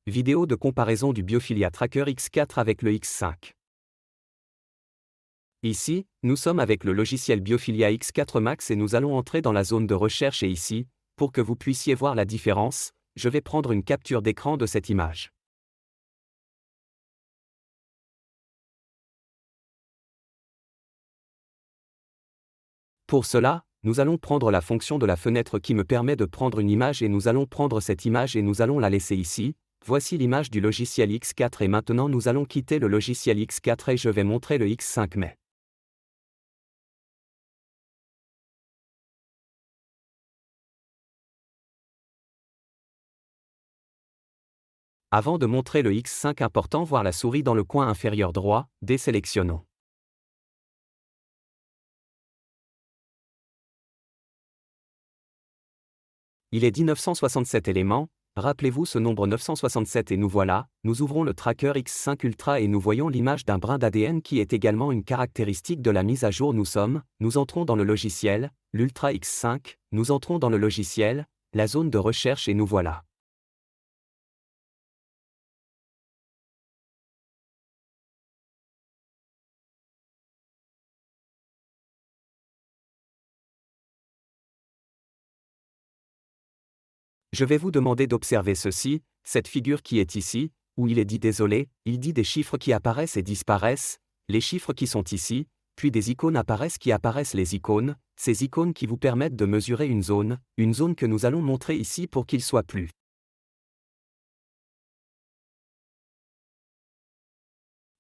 Vidéo de comparaison du Biophilia Tracker X4 avec le X5. Ici, nous sommes avec le logiciel Biophilia X4 Max et nous allons entrer dans la zone de recherche et ici, pour que vous puissiez voir la différence, je vais prendre une capture d'écran de cette image. Pour cela, nous allons prendre la fonction de la fenêtre qui me permet de prendre une image et nous allons prendre cette image et nous allons la laisser ici. Voici l'image du logiciel X4 et maintenant nous allons quitter le logiciel X4 et je vais montrer le X5 mais. Avant de montrer le X5 important voir la souris dans le coin inférieur droit, désélectionnons. Il est dit 967 éléments, rappelez-vous ce nombre 967 et nous voilà, nous ouvrons le tracker X5 Ultra et nous voyons l'image d'un brin d'ADN qui est également une caractéristique de la mise à jour nous entrons dans le logiciel, l'Ultra X5, nous entrons dans le logiciel, la zone de recherche et nous voilà. Je vais vous demander d'observer ceci, cette figure qui est ici, où il est dit désolé, il dit des chiffres qui apparaissent et disparaissent, les chiffres qui sont ici, puis des icônes apparaissent qui apparaissent les icônes, ces icônes qui vous permettent de mesurer une zone que nous allons montrer ici pour qu'il soit plus.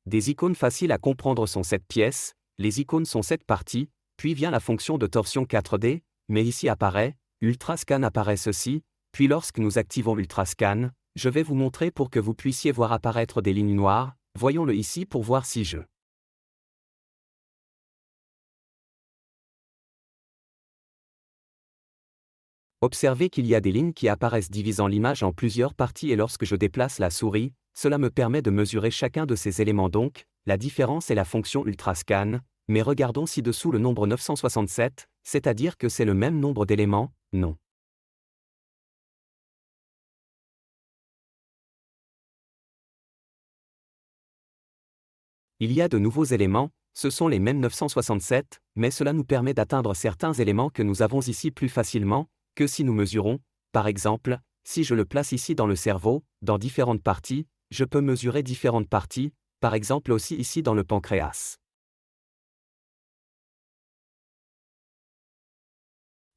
Des icônes faciles à comprendre sont cette pièce, les icônes sont cette partie, puis vient la fonction de torsion 4D, mais ici apparaît, Ultrascan apparaît ceci, puis lorsque nous activons Ultrascan, je vais vous montrer pour que vous puissiez voir apparaître des lignes noires, voyons-le ici pour voir si je. Observez qu'il y a des lignes qui apparaissent divisant l'image en plusieurs parties et lorsque je déplace la souris, cela me permet de mesurer chacun de ces éléments donc, la différence est la fonction Ultrascan, mais regardons ci-dessous le nombre 967, c'est-à-dire que c'est le même nombre d'éléments, non. Il y a de nouveaux éléments, ce sont les mêmes 967, mais cela nous permet d'atteindre certains éléments que nous avons ici plus facilement, que si nous mesurons, par exemple, si je le place ici dans le cerveau, dans différentes parties, je peux mesurer différentes parties, par exemple aussi ici dans le pancréas.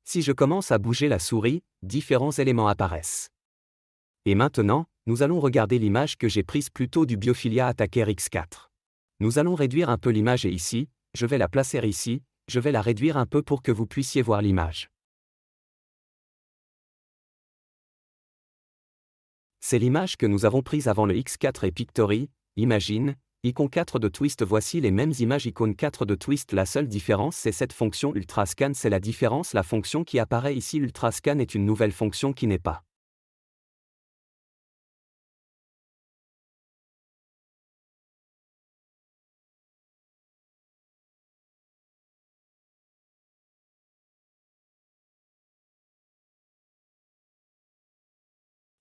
Si je commence à bouger la souris, différents éléments apparaissent. Et maintenant, nous allons regarder l'image que j'ai prise plus tôt du Biophilia Attacker X4. Nous allons réduire un peu l'image et ici, je vais la placer ici, je vais la réduire un peu pour que vous puissiez voir l'image. C'est l'image que nous avons prise avant le X4 et Pictory, Imagine, icône 4 de Twist. Voici les mêmes images icône 4 de Twist. La seule différence c'est cette fonction Ultrascan, c'est la différence. La fonction qui apparaît ici Ultrascan est une nouvelle fonction qui n'est pas.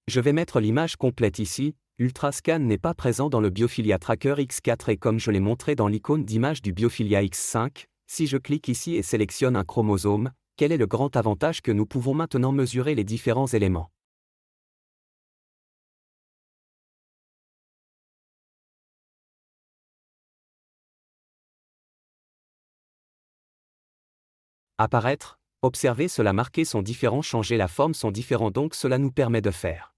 Je vais mettre l'image complète ici, Ultrascan n'est pas présent dans le Biophilia Tracker X4 et comme je l'ai montré dans l'icône d'image du Biophilia X5, si je clique ici et sélectionne un chromosome, quel est le grand avantage que nous pouvons maintenant mesurer les différents éléments. Apparaître, observer cela marqués sont différents, changer la forme sont différents donc cela nous permet de faire.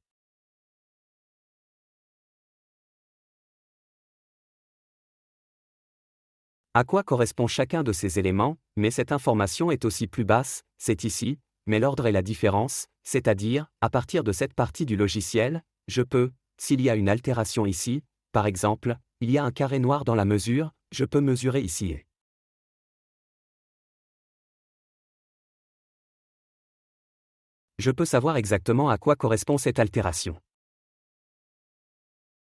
À quoi correspond chacun de ces éléments, mais cette information est aussi plus basse, c'est ici, mais l'ordre est la différence, c'est-à-dire, à partir de cette partie du logiciel, je peux, s'il y a une altération ici, par exemple, il y a un carré noir dans la mesure, je peux mesurer ici et. Je peux savoir exactement à quoi correspond cette altération.